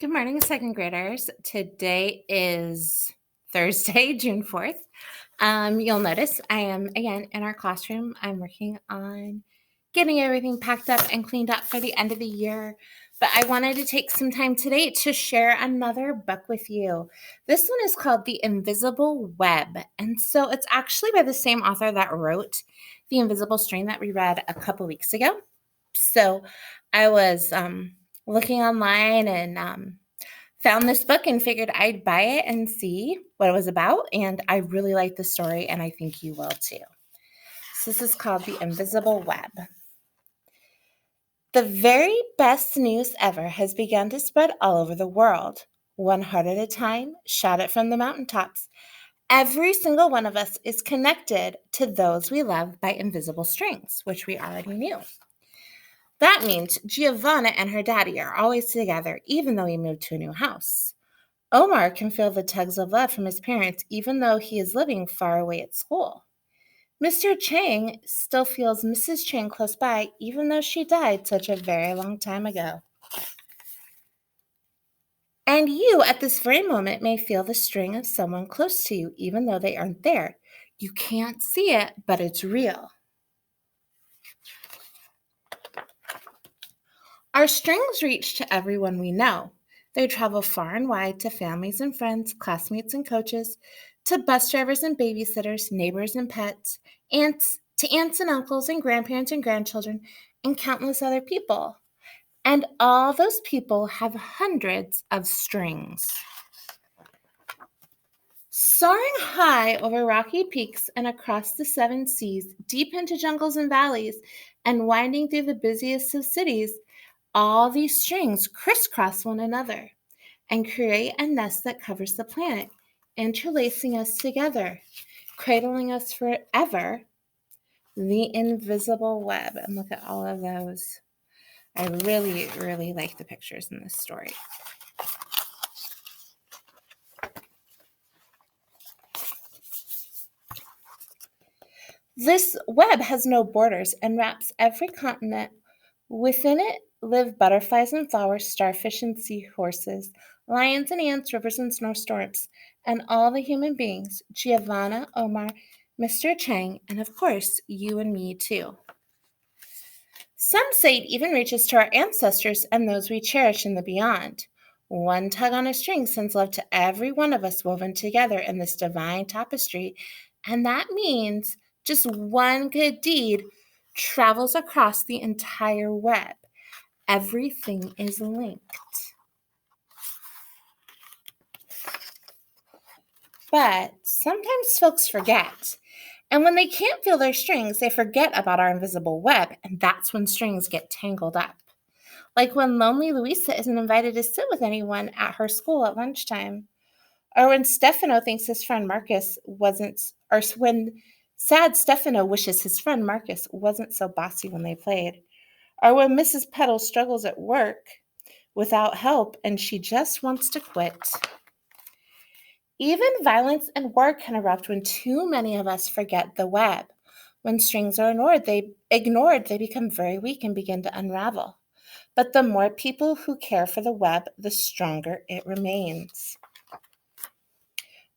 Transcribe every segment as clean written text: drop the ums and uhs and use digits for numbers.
Good morning, second graders. Today is Thursday, June 4th. You'll notice I am again in our classroom. I'm working on getting everything packed up and cleaned up for the end of the year. But I wanted to take some time today to share another book with you. This one is called The Invisible Web. And so it's actually by the same author that wrote The Invisible String that we read a couple weeks ago. So I was looking online and found this book and figured I'd buy it and see what it was about. And I really like the story, and I think you will too. So this is called The Invisible Web. The very best news ever has begun to spread all over the world. One heart at a time, shout it from the mountaintops. Every single one of us is connected to those we love by invisible strings, which we already knew. That means Giovanna and her daddy are always together, even though he moved to a new house. Omar can feel the tugs of love from his parents, even though he is living far away at school. Mr. Chang still feels Mrs. Chang close by, even though she died such a very long time ago. And you, at this very moment, may feel the string of someone close to you, even though they aren't there. You can't see it, but it's real. Our strings reach to everyone we know. They travel far and wide to families and friends, classmates and coaches, to bus drivers and babysitters, neighbors and pets, aunts and uncles and grandparents and grandchildren, and countless other people. And all those people have hundreds of strings. Soaring high over rocky peaks and across the seven seas, deep into jungles and valleys, and winding through the busiest of cities, all these strings crisscross one another and create a nest that covers the planet, interlacing us together, cradling us forever, the invisible web. And look at all of those. I really, really like the pictures in this story. This web has no borders and wraps every continent. Within it live butterflies and flowers, starfish and seahorses, lions and ants, rivers and snowstorms, and all the human beings, Giovanna, Omar, Mr. Chang, and of course, you and me too. Some say it even reaches to our ancestors and those we cherish in the beyond. One tug on a string sends love to every one of us woven together in this divine tapestry, and that means just one good deed travels across the entire web. Everything is linked. But sometimes folks forget. And when they can't feel their strings, they forget about our invisible web, and that's when strings get tangled up. Like when lonely Louisa isn't invited to sit with anyone at her school at lunchtime, or when Stefano thinks his friend Marcus wasn't, or when sad Stefano wishes his friend Marcus wasn't so bossy when they played, or when Mrs. Petal struggles at work without help and she just wants to quit. Even violence and war can erupt when too many of us forget the web. When strings are ignored, they become very weak and begin to unravel. But the more people who care for the web, the stronger it remains.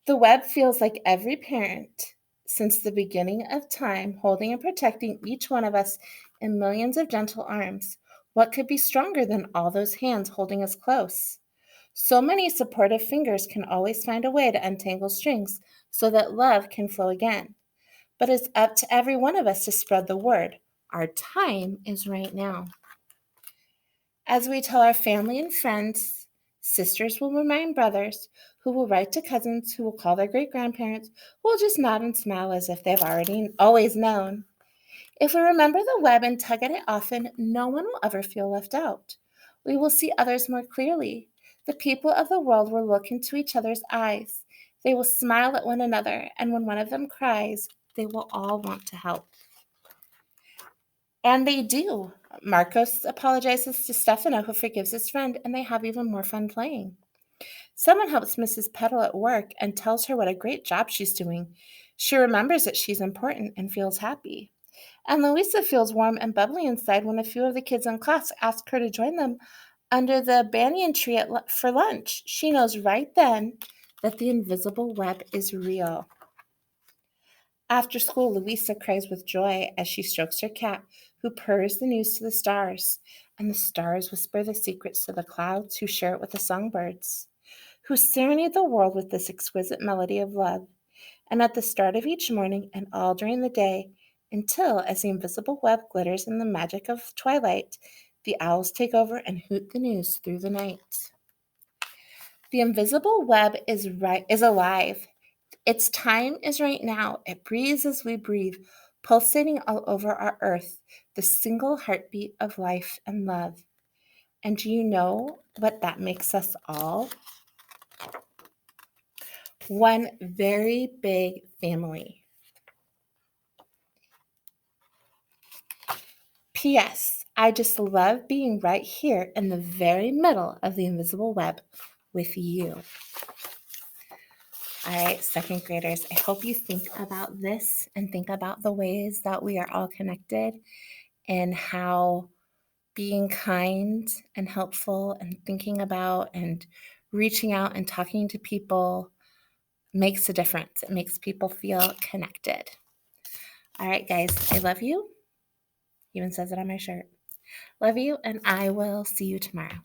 The web feels like every parent since the beginning of time, holding and protecting each one of us in millions of gentle arms. What could be stronger than all those hands holding us close? So many supportive fingers can always find a way to untangle strings so that love can flow again. But it's up to every one of us to spread the word. Our time is right now. As we tell our family and friends, sisters will remind brothers, who will write to cousins, who will call their great grandparents, who will just nod and smile as if they've already always known. If we remember the web and tug at it often, no one will ever feel left out. We will see others more clearly. The people of the world will look into each other's eyes. They will smile at one another, and when one of them cries, they will all want to help. And they do. Marcos apologizes to Stefano, who forgives his friend, and they have even more fun playing. Someone helps Mrs. Petal at work and tells her what a great job she's doing. She remembers that she's important and feels happy. And Louisa feels warm and bubbly inside when a few of the kids in class ask her to join them under the banyan tree for lunch. She knows right then that the invisible web is real. After school, Louisa cries with joy as she strokes her cat, who purrs the news to the stars, and the stars whisper the secrets to the clouds, who share it with the songbirds, who serenade the world with this exquisite melody of love. And at the start of each morning and all during the day, until, as the invisible web glitters in the magic of twilight, the owls take over and hoot the news through the night. The invisible web is alive. Its time is right now. It breathes as we breathe, pulsating all over our earth, the single heartbeat of life and love. And do you know what that makes us all? One very big family. P.S. I just love being right here in the very middle of the invisible web with you. All right, second graders, I hope you think about this and think about the ways that we are all connected and how being kind and helpful and thinking about and reaching out and talking to people makes a difference. It makes people feel connected. All right, guys, I love you. Even says it on my shirt. Love you, and I will see you tomorrow.